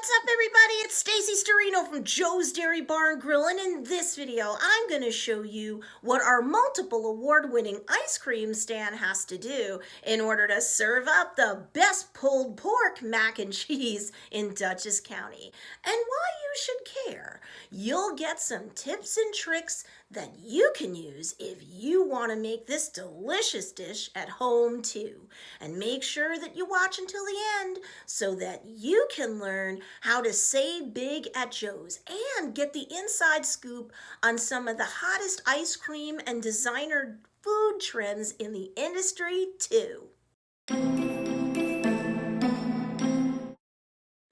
What's up, everybody? It's Stacy Storino from Joe's Dairy Bar and Grill, and in this video I'm going to show you what our multiple award-winning ice cream stand has to do in order to serve up the best pulled pork mac and cheese in Dutchess County, and why you should care. You'll get some tips and tricks that you can use if you want to make this delicious dish at home too. And make sure that you watch until the end so that you can learn how to save big at Joe's and get the inside scoop on some of the hottest ice cream and designer food trends in the industry too.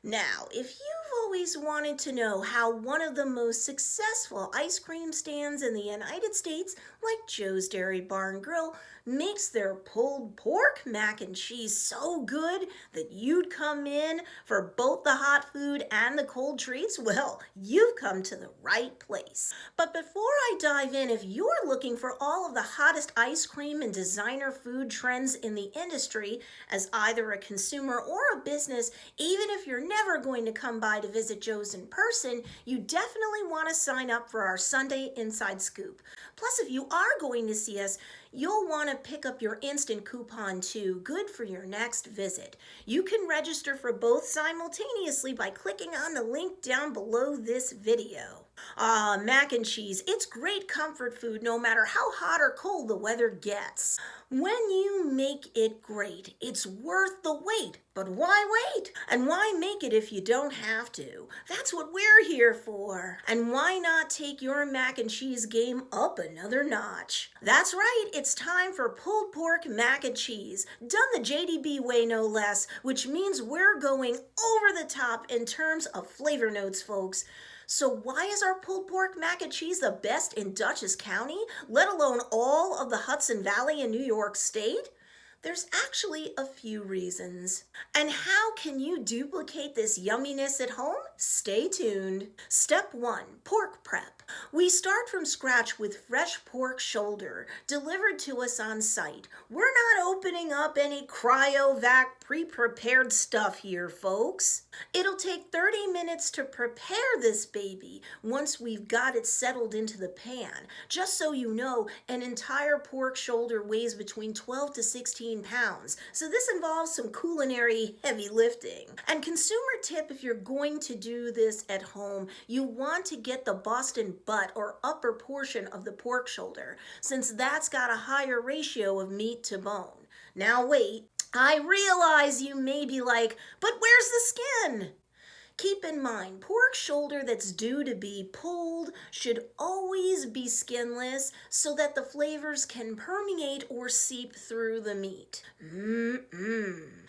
Now, if you've always wanted to know how one of the most successful ice cream stands in the United States, like Joe's Dairy Bar and Grill, makes their pulled pork mac and cheese so good that you'd come in for both the hot food and the cold treats, well, you've come to the right place. But before I dive in, if you're looking for all of the hottest ice cream and designer food trends in the industry as either a consumer or a business, even if you're never going to come by to visit Joe's in person, you definitely want to sign up for our Sunday Inside Scoop. Plus, if you are going to see us, you'll want to pick up your instant coupon too, good for your next visit. You can register for both simultaneously by clicking on the link down below this video. Mac and cheese, it's great comfort food no matter how hot or cold the weather gets. When you make it great, it's worth the wait. But why wait? And why make it if you don't have to? That's what we're here for. And why not take your mac and cheese game up another notch? That's right, it's time for pulled pork mac and cheese, done the JDB way no less, which means we're going over the top in terms of flavor notes, folks. So why is our pulled pork mac and cheese the best in Dutchess County, let alone all of the Hudson Valley in New York State? There's actually a few reasons. And how can you duplicate this yumminess at home? Stay tuned. Step 1, pork prep. We start from scratch with fresh pork shoulder delivered to us on site. We're not opening up any cryovac pre-prepared stuff here, folks. It'll take 30 minutes to prepare this baby once we've got it settled into the pan. Just so you know, an entire pork shoulder weighs between 12 to 16 pounds, so this involves some culinary heavy lifting. And consumer tip, if you're going to do this at home, you want to get the Boston butt or upper portion of the pork shoulder, since that's got a higher ratio of meat to bone. Now wait, I realize you may be like, but where's the skin? Keep in mind, pork shoulder that's due to be pulled should always be skinless so that the flavors can permeate or seep through the meat.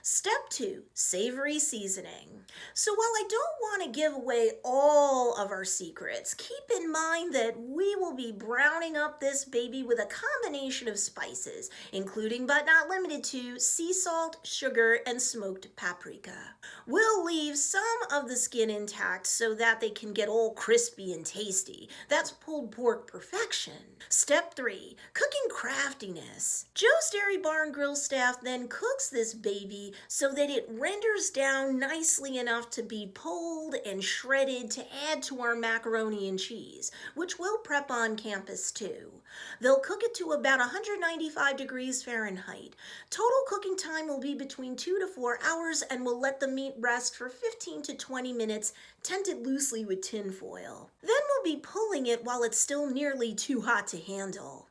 Step 2, savory seasoning. So while I don't want to give away all of our secrets, keep in mind that we will be browning up this baby with a combination of spices, including but not limited to sea salt, sugar, and smoked paprika. We'll leave some of the skin intact so that they can get all crispy and tasty. That's pulled pork perfection. Step 3, cooking craftiness. Joe's Dairy Bar and Grill staff then cooks this baby so that it renders down nicely enough to be pulled and shredded to add to our macaroni and cheese, which we'll prep on campus too. They'll cook it to about 195 degrees Fahrenheit. Total cooking time will be between 2 to 4 hours, and we'll let the meat rest for 15 to 20 minutes, tented loosely with tin foil. Then we'll be pulling it while it's still nearly too hot to handle.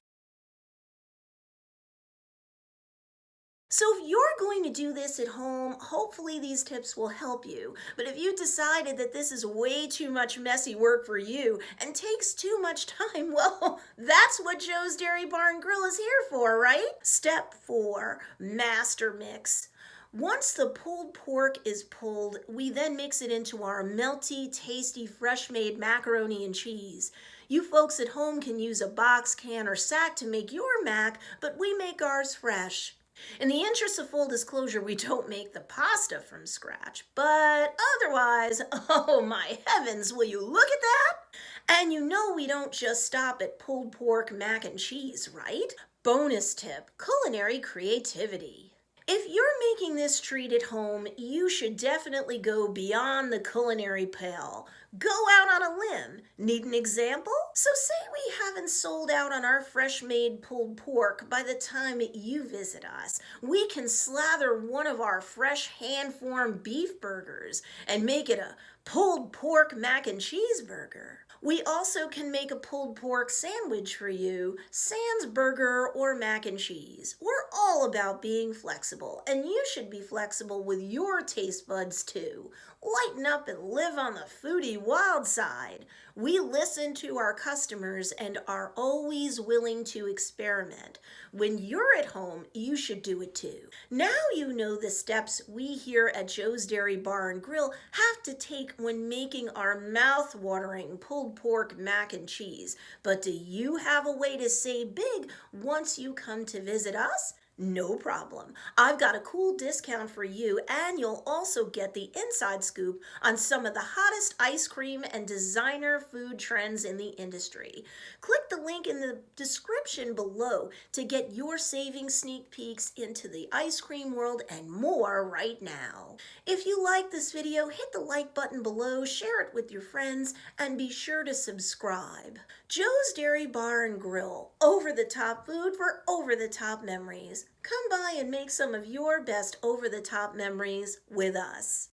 So if you're going to do this at home, hopefully these tips will help you. But if you decided that this is way too much messy work for you and takes too much time, well, that's what Joe's Dairy Bar and Grill is here for, right? Step 4, master mix. Once the pulled pork is pulled, we then mix it into our melty, tasty, fresh-made macaroni and cheese. You folks at home can use a box, can, or sack to make your mac, but we make ours fresh. In the interest of full disclosure, we don't make the pasta from scratch, but otherwise, oh my heavens, will you look at that? And you know we don't just stop at pulled pork mac and cheese, right? Bonus tip, culinary creativity. If you're making this treat at home, you should definitely go beyond the culinary pale. Go out on a limb. Need an example? So say we haven't sold out on our fresh-made pulled pork by the time you visit us. We can slather one of our fresh hand-formed beef burgers and make it a pulled pork mac and cheese burger. We also can make a pulled pork sandwich for you, sans burger or mac and cheese. We're all about being flexible, and you should be flexible with your taste buds too. Lighten up and live on the foodie wild side. We listen to our customers and are always willing to experiment. When you're at home, you should do it too. Now you know the steps we here at Joe's Dairy Bar and Grill have to take when making our mouth-watering pulled pork mac and cheese. But do you have a way to save big once you come to visit us? No problem. I've got a cool discount for you, and you'll also get the inside scoop on some of the hottest ice cream and designer food trends in the industry. Click the link in the description below to get your savings sneak peeks into the ice cream world and more right now. If you like this video, hit the like button below, share it with your friends, and be sure to subscribe. Joe's Dairy Bar and Grill, over-the-top food for over-the-top memories. Come by and make some of your best over-the-top memories with us.